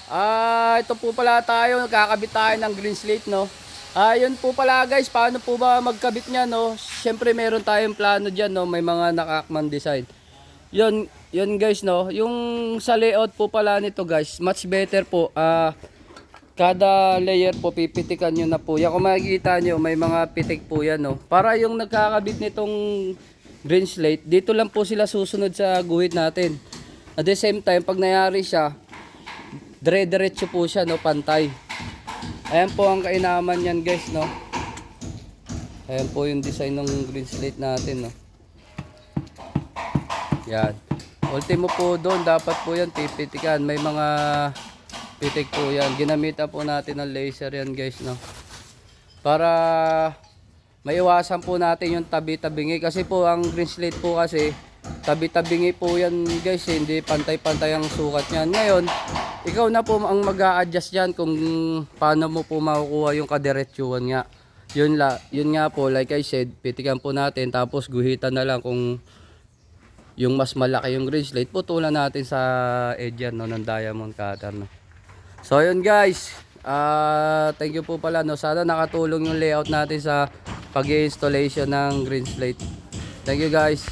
Ito po pala tayo, nagkakabit tayo ng green slate, no. Yun po pala guys, paano po ba magkabit niya, no? Siyempre meron tayong plano diyan, no, may mga naka-Akman design. Yun guys, no. Yung sa layout po pala nito guys, much better po. Kada layer po pipitikan nyo na po. Yan kung makikita nyo, may mga pitik po yan, no. Para yung nagkakabit nitong green slate, dito lang po sila susunod sa guhit natin. At the same time, pag nangyari siya, dire-diretso po siya, no, pantay. Ayan po ang kainaman yan guys, no. Ayan po yung design ng green slate natin, no. Yan. Ultimo po doon, dapat po yan pipitikan. May mga pitik po yan. Ginamitan po natin ng laser yan guys, no. Para maiwasan po natin yung tabi-tabingi. Kasi po ang green slate po kasi, tabi-tabingi po yan guys, hindi pantay-pantay ang sukat niyan. Ngayon, ikaw na po ang mag-a-adjust yan kung paano mo po makukuha yung kadiretsuhan nga. Yun nga po, like I said, pitikan po natin tapos guhitan na lang kung yung mas malaki yung green slate, putulan natin sa edge yan, no, ng diamond cutter, no. So yun guys, thank you po pala, no. Sana nakatulong yung layout natin sa pag-installation ng green slate. Thank you guys.